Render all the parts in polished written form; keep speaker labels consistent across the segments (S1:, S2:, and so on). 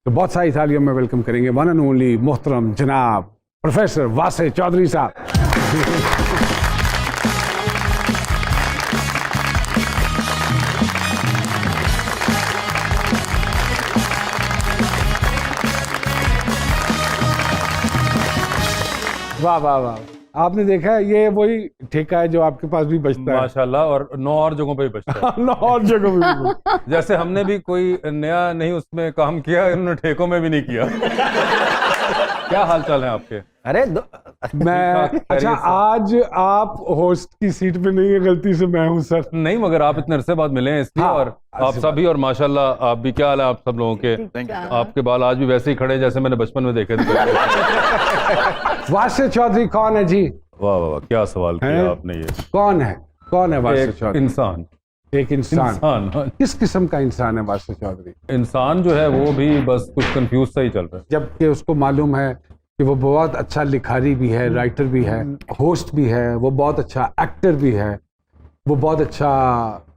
S1: तो बहुत सारी तालियों में वेलकम करेंगे वन एंड ओनली मोहतरम जनाब प्रोफेसर वासे चौधरी साहब। वाह वाह वाह, आपने देखा है ये वही ठेका है जो आपके पास भी बचता है
S2: माशाल्लाह, और 9 और जगहों पे भी बचता है।
S1: 9 और जगह पे भी।
S2: जैसे हमने भी कोई नया नहीं उसमें काम किया, इन्होंने ठेकों में भी नहीं किया। क्या हाल चाल है आपके?
S3: अरे
S1: मैं अच्छा, आज आप होस्ट की सीट पे नहीं है, गलती से मैं हूँ सर।
S2: नहीं, मगर आप इतने अरसे बाद मिले हैं इसलिए।
S1: हाँ,
S2: और आप सभी, और माशाल्लाह आप भी, क्या हाल है आप सब लोगों के? आपके बाल आज भी वैसे ही खड़े हैं जैसे मैंने बचपन में देखे थे।
S1: वासे चौधरी कौन है जी?
S2: वाह वाह वाह, क्या सवाल किया आपने। ये
S1: कौन है वासे चौधरी?
S2: इंसान।
S1: एक इंसान। किस किस्म का इंसान है वासे चौधरी?
S2: इंसान जो है वो भी बस कुछ कंफ्यूज सा ही चल रहा है।
S1: जबकि उसको मालूम है कि वो बहुत अच्छा लिखारी भी है, राइटर भी है, होस्ट भी है, वो बहुत अच्छा एक्टर भी है, वो बहुत अच्छा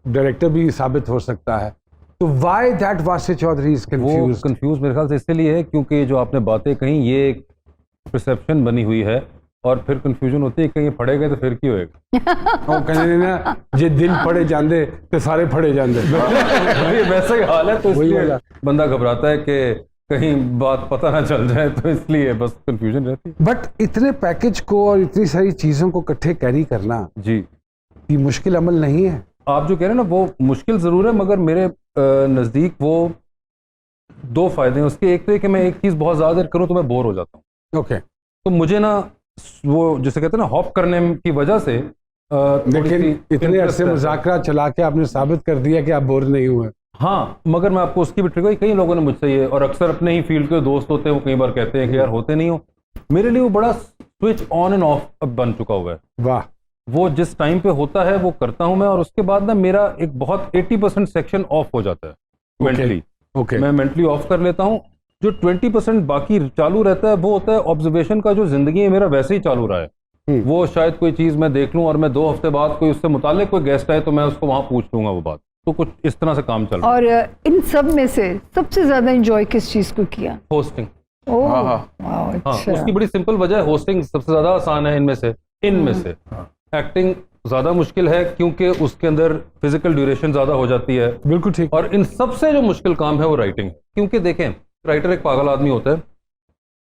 S1: डायरेक्टर भी साबित हो सकता है। तो why that Vasay Chaudhry is confused?
S2: Confuse मेरे ख्याल से इसलिए है क्योंकि जो आपने बातें कही ये एक परसेप्शन बनी हुई है, और फिर कंफ्यूजन होती है कहीं पढ़े गए तो फिर क्यों होएगा।
S1: कहने ना जे दिल पड़े जाते तो सारे पड़े जाते।
S2: ये वैसा ही हाल है, तो इसलिए बंदा घबराता है कि कहीं बात पता ना चल जाए, तो इसलिए बस कंफ्यूजन रहती है।
S1: बट इतने पैकेज को और इतनी सारी चीजों को इकट्ठे कैरी करना
S2: जी
S1: ये मुश्किल अमल नहीं है।
S2: आप जो कह रहे हैं ना वो मुश्किल जरूर है, मगर मेरे नजदीक वो 2 फायदे हैं उसके। एक तो है कि मैं एक चीज बहुत ज्यादा देर करूं तो मैं बोर हो जाता हूँ।
S1: ओके,
S2: तो मुझे ना वो जिसे कहते हैं ना हॉप करने की वजह से
S1: लेकिन इतने अरसे मुज़ाकरा चला के आपने साबित कर दिया कि आप बोर नहीं हुए।
S2: हाँ, मगर मैं आपको उसकी भी ट्रिक, कई लोगों ने मुझसे ये, और अक्सर अपने ही फील्ड के दोस्त होते हैं वो कई बार कहते हैं कि यार होते नहीं हो। मेरे लिए वो बड़ा स्विच ऑन एंड ऑफ अब बन चुका हुआ है।
S1: वाह।
S2: वो जिस टाइम पे होता है वो करता हूं मैं, और उसके बाद ना मेरा एक बहुत 80% सेक्शन ऑफ हो जाता है मेंटली।
S1: ओके,
S2: मैं मेंटली ऑफ कर लेता हूँ। जो 20% बाकी चालू रहता है वो होता है ऑब्जर्वेशन का। जो जिंदगी है मेरा वैसे ही चालू रहा है। वो शायद कोई चीज मैं देख लूं और मैं 2 हफ्ते बाद कोई उससे मुताल्लिक कोई गेस्ट आए तो मैं उसको वहां पूछ लूंगा वो बात। तो कुछ इस तरह से काम चल रहा है।
S4: और इन सब में से सबसे ज्यादा एंजॉय किस चीज को किया?
S2: होस्टिंग।
S4: अच्छा।
S2: उसकी बड़ी सिंपल वजह है, होस्टिंग सबसे ज्यादा आसान है इनमें से। एक्टिंग ज्यादा मुश्किल है क्योंकि उसके अंदर फिजिकल ड्यूरेशन ज्यादा हो जाती है।
S1: बिल्कुल ठीक।
S2: और इन सबसे जो मुश्किल काम है वो राइटिंग। क्योंकि देखें, राइटर एक पागल आदमी होता है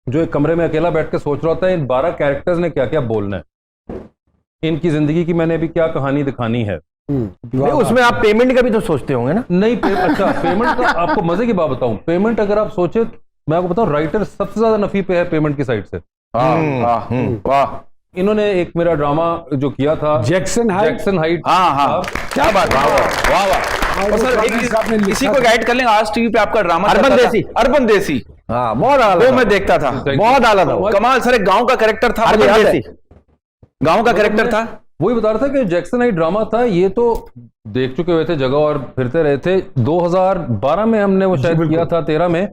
S2: जो एक कमरे में अकेला बैठ के सोच रहा होता है इन 12 कैरेक्टर्स ने क्या क्या बोलना है, इनकी जिंदगी की मैंने अभी क्या कहानी दिखानी है।
S3: नहीं, उसमें आप पेमेंट का भी तो सोचते होंगे ना?
S2: नहीं, अच्छा पेमेंट का आपको मजे की बात बताऊं, पेमेंट अगर आप सोचे, मैं आपको बताऊं राइटर सबसे ज्यादा नफी पे है पेमेंट की साइड से।
S3: वाह।
S2: इन्होंने एक मेरा ड्रामा जो किया था
S1: जैक्सन हाइट।
S3: हाँ, क्या बात। वाह वाह। और सर इसी को गाइड कर लेंगे, आज टीवी पे आपका ड्रामा अर्बन देसी। हाँ, बहुत आला। वो मैं देखता था, बहुत आला था, कमाल। सर एक गांव का कैरेक्टर था, गांव का कैरेक्टर था।
S2: वही बता रहा था कि जैक्सन हाइट ड्रामा था। ये तो देख चुके हुए थे जगह और फिरते रहे थे। 2012 में हमने वो शायद किया था, 13 में।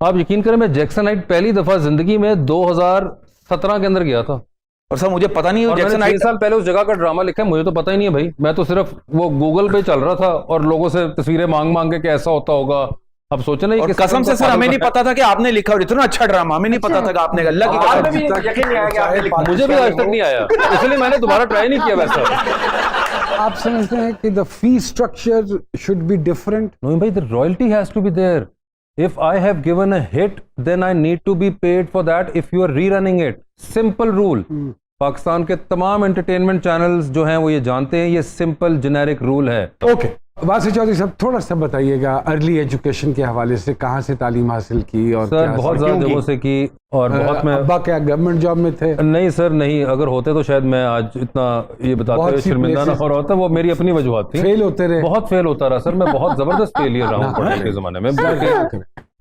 S2: आप यकीन करें मैं जैक्सन हाइट पहली दफा जिंदगी में 2017 के अंदर गया था।
S3: और सर मुझे पता नहीं,
S2: जैक्सन हाइट 6 साल पहले उस जगह का ड्रामा लिखा है, मुझे तो पता ही नहीं है भाई। मैं तो सिर्फ वो गूगल पे चल रहा था और लोगों से तस्वीरें मांग के कैसा होता होगा। अब सोचे नहीं,
S3: और कसम से सर हमें नहीं पता था कि आपने लिखा, और इतना अच्छा ड्रामा हमें नहीं पता था कि आपने। अल्लाह की कसम
S2: मुझे भी आज तक नहीं आया, इसलिए मैंने दोबारा ट्राई नहीं किया वैसा।
S1: आप समझते हैं कि the fee structure should be different?
S2: No भाई, the royalty has to be there. If I have given a hit, then I need to be paid for that if you are rerunning it. Simple rule. Pakistan के तमाम entertainment channels जो हैं वो ये जानते हैं, ये सिंपल जेनेरिक रूल है।
S1: ओके, वासे चौधरी साहब थोड़ा सा बताइएगा अर्ली एजुकेशन के हवाले से, कहाँ से तालीम हासिल की? और
S2: सर बहुत ज्यादा जगहों से की, और बहुत मैं
S1: अब्बा क्या गवर्नमेंट जॉब में थे?
S2: नहीं सर, नहीं। अगर होते तो शायद मैं आज इतना ये बताते हुए शर्मिंदा ना हो रहा होता। वो मेरी अपनी वजूहत थी।
S1: फेल होते रहे?
S2: बहुत फेल होता रहा सर, मैं बहुत जबरदस्त फेलियर रहा हूँ पढ़ने के जमाने में।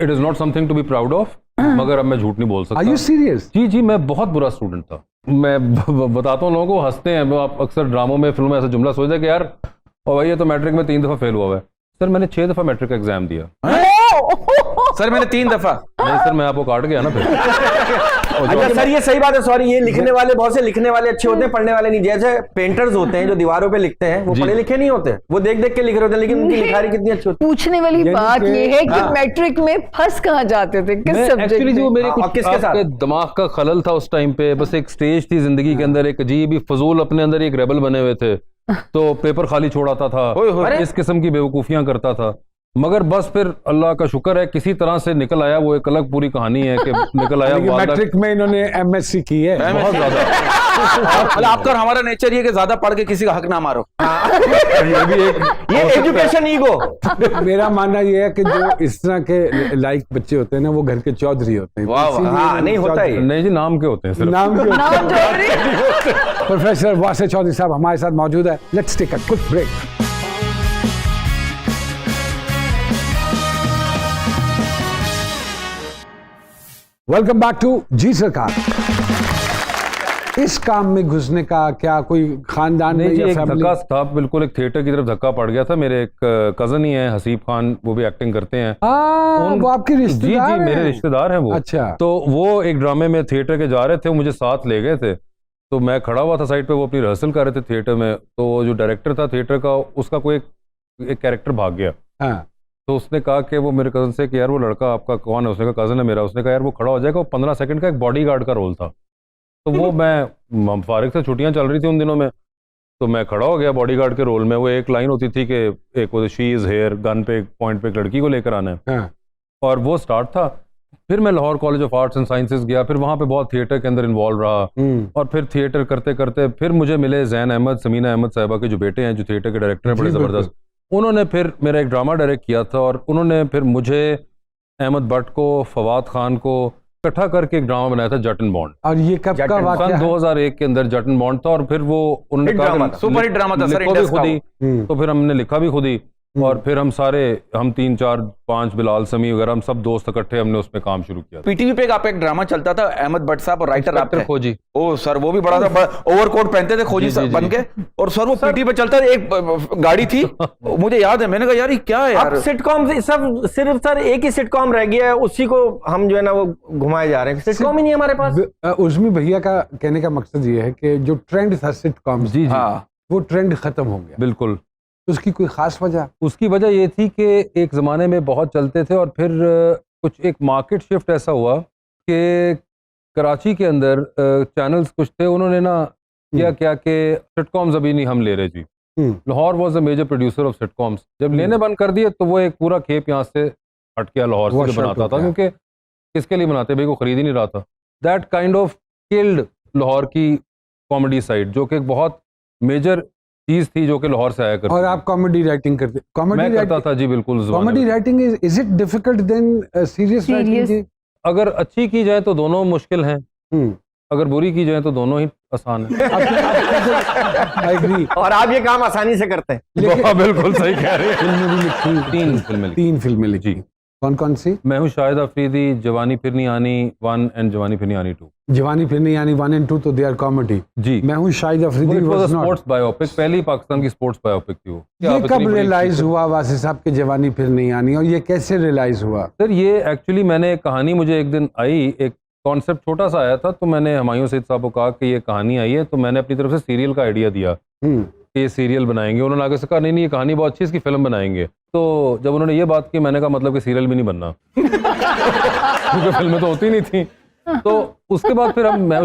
S2: It is not something to be proud of, मगर अब मैं झूठ नहीं बोल सकता।
S1: Are you serious?
S2: जी, मैं बहुत बुरा स्टूडेंट था। मैं बताता हूँ, लोगों को हंसते हैं। आप अक्सर ड्रामों में, फिल्मों में ऐसा जुमला सोचते हैं कि यार और भाई ये तो मैट्रिक में 3 दफा फेल हुआ है। सर मैंने 6 दफा मैट्रिक का एग्जाम दिया।
S3: सर मैंने 3 दफा।
S2: नहीं सर, मैं आपको काट गया ना फिर।
S5: अच्छा सर, ये सही बात है, सॉरी, ये लिखने वाले, बहुत से लिखने वाले अच्छे होते हैं, पढ़ने वाले नहीं। जैसे पेंटर्स होते हैं जो दीवारों पे लिखते हैं, वो पढ़े लिखे नहीं होते, वो देख देख के लिख रहे होते हैं, लेकिन उनकी लिखाई कितनी अच्छी होती है।
S4: पूछने वाली बात ये है कि मैट्रिक में फंस कहाँ जाते थे, किस सब्जेक्ट
S2: एक्चुअली जो
S4: में?
S2: मेरे कुछ
S5: किसके साथ?
S2: आपके दिमाग का खलल था उस टाइम पे, बस एक स्टेज थी जिंदगी के अंदर, एक अजीब ही फजूल अपने अंदर एक रेबल बने हुए थे, तो पेपर खाली छोड़ाता था, इस किस्म की बेवकूफियां करता था। मगर बस फिर अल्लाह का शुक्र है किसी तरह से निकल आया, वो एक अलग पूरी कहानी है कि निकल आया।
S1: मैट्रिक में इन्होंने एमएससी की है,
S2: बहुत ज्यादा।
S3: मतलब आपका और हमारा नेचर ये कि ज्यादा पढ़ के किसी का हक ना मारो।
S2: ये भी एक
S5: ये एजुकेशन ईगो।
S1: मेरा मानना ये है कि जो इस तरह के लाइक बच्चे होते हैं ना, वो घर के चौधरी होते हैं।
S3: वाह, वाह।
S1: इसीलिए
S5: हाँ, नहीं होता
S1: चौधरी-
S5: है।
S2: नहीं जी, नाम के होते हैं सिर्फ।
S1: नाम के होते हैं।
S4: नाम चौधरी।
S1: प्रोफेसर वासे चौधरी साहब हमारे साथ मौजूद है। Let's take a quick break. Welcome back to Ji Sarkar. इस काम में घुसने का क्या कोई खानदान में
S2: नहीं जी,
S1: या
S2: एक
S1: फैमिली?
S2: धक्का था, बिल्कुल एक थिएटर की तरफ धक्का पड़ गया था। मेरे एक कजन ही है हसीब खान, वो भी एक्टिंग करते हैं।
S1: वो आपके
S2: जी
S1: रिश्तेदार
S2: जी,
S1: हैं?
S2: मेरे रिश्तेदार हैं वो।
S1: अच्छा।
S2: तो वो एक ड्रामे में थिएटर के जा रहे थे, वो मुझे साथ ले गए थे, तो मैं खड़ा हुआ था साइड पे, वो अपनी रिहर्सल कर रहे थे थिएटर में। तो वो जो डायरेक्टर था थिएटर का, उसका कोई एक कैरेक्टर भाग गया।
S1: हाँ।
S2: तो उसने कहा कि वो मेरे कजन से कि यार वो लड़का आपका कौन है? उसने कहा कजन है मेरा। उसने कहा यार वो खड़ा हो जाएगा। वो 15 सेकंड का एक बॉडीगार्ड का रोल था। तो वो मैं फारिग से छुट्टियां चल रही थी उन दिनों में, तो मैं खड़ा हो गया बॉडीगार्ड के रोल में। वो एक लाइन होती थी कि एक वो शी इज हेयर, गन पे पॉइंट पे एक लड़की को लेकर आना है,
S1: हाँ।
S2: और वो स्टार्ट था। फिर मैं Lahore college of arts and sciences गया, फिर वहाँ पे बहुत थिएटर के अंदर इन्वॉल्व रहा, और फिर थिएटर करते करते फिर मुझे मिले जैन अहमद, समीना अहमद साहिबा के जो बेटे हैं, जो थिएटर के डायरेक्टर हैं, बड़े ज़बरदस्त। उन्होंने फिर मेरा एक ड्रामा डायरेक्ट किया था, और उन्होंने फिर मुझे, अहमद भट्ट को, फवाद खान को इकट्ठा करके एक ड्रामा बनाया था, जट एंड बॉन्ड।
S1: और ये कब का वाकया
S2: सन
S1: है?
S2: 2001 के अंदर जट एंड बॉन्ड था। और फिर वो उन्होंने
S5: हिट
S2: कहा
S5: ड्रामा
S2: कि
S5: था,
S3: सुपर हिट ड्रामा था सर,
S2: लिखो भी
S3: इंडस
S2: खुद
S3: का
S2: ही। तो फिर हमने लिखा भी खुद ही, और फिर हम सारे, हम 3 4 5 बिलाल समी वगैरह, हम सब दोस्त इकट्ठे हमने उसमें काम शुरू किया।
S3: पीटीवी पे आपका एक ड्रामा चलता था, अहमद भट्ट साहब और राइटर आप थे।
S2: खोजी।
S3: ओ सर, वो भी बड़ा था, ओवरकोट पहनते थे खोजी
S2: जी, जी,
S3: बन के, और सर वो पीटीवी पे चलता था। एक गाड़ी थी, मुझे याद है, मैंने कहा यार ये क्या है यार।
S5: अब सिटकॉम सब सिर्फ सर एक ही सिटकॉम रह गया है, उसी को हम जो है ना वो घुमाए जा रहे हैं। सिटकॉम ही नहीं है हमारे पास।
S1: उर्मी भैया का कहने का मकसद ये है कि जो ट्रेंड था सिटकॉम,
S2: जी जी,
S3: हाँ,
S1: वो ट्रेंड खत्म हो गया।
S2: बिल्कुल।
S1: उसकी कोई खास वजह?
S2: उसकी वजह ये थी कि एक ज़माने में बहुत चलते थे, और फिर कुछ एक मार्केट शिफ्ट ऐसा हुआ कि कराची के अंदर चैनल्स कुछ थे, उन्होंने ना क्या कि सिटकॉम्स अभी नहीं हम ले रहे जी। Lahore was a major producer of sitcoms. जब लेने बंद कर दिए तो वो एक पूरा खेप यहाँ से हट गया, लाहौर से जो बनाता था, क्योंकि किसके लिए बनाते भाई, को खरीद ही नहीं रहा था। That kind of killed Lahore की कॉमेडी साइड, जो कि एक बहुत मेजर चीज थी जो कि लाहौर से आया करती
S1: और
S2: थी।
S1: आप कॉमेडी राइटिंग करते?
S2: मैं करता था जी, बिल्कुल।
S1: Comedy writing is it difficult then serious writing?
S2: अगर अच्छी की जाए तो दोनों मुश्किल हैं, अगर बुरी की जाए तो दोनों ही आसान है।
S1: I agree.
S5: और आप ये काम आसानी से करते हैं।
S2: बिल्कुल सही कह रहे हैं।
S1: फिल्में भी लिखी,
S2: 3 फिल्में लिखी।
S1: 3 फिल्में लिखी। कौन कौन सी?
S2: मैं हूँ शाहिद अफरीदी, जवानी फिर नहीं आनी 1 एंड जवानी फिर नहीं आनी 2।
S1: जवानी फिर नहीं आनी 1 and 2 तो दे आर कॉमेडी।
S2: जी।
S1: मैं हूँ Shahid Afridi was not.
S2: Sports biopic, पहली पाकिस्तान की स्पोर्ट्स बायोपिक थी वो।
S1: ये कब रियलाइज हुआ वासी साहब के जवानी फिर नहीं आनी, और ये कैसे रियलाइज हुआ?
S2: सर ये एक्चुअली मैंने एक कहानी, मुझे एक दिन आई, एक कॉन्सेप्ट छोटा सा आया था, तो मैंने हुमायूं सईद साहब को कहा कि ये कहानी आई है, तो मैंने अपनी तरफ से सीरियल का आइडिया दिया कि ये सीरियल बनाएंगे। उन्होंने आगे से कहा नहीं ये कहानी बहुत अच्छी, इसकी फिल्म बनाएंगे। तो जब उन्होंने ये बात की, मैंने कहा मतलब कि सीरियल भी नहीं बनना क्योंकि फिल्में तो होती नहीं थी। तो उसके बाद फिर हम मैं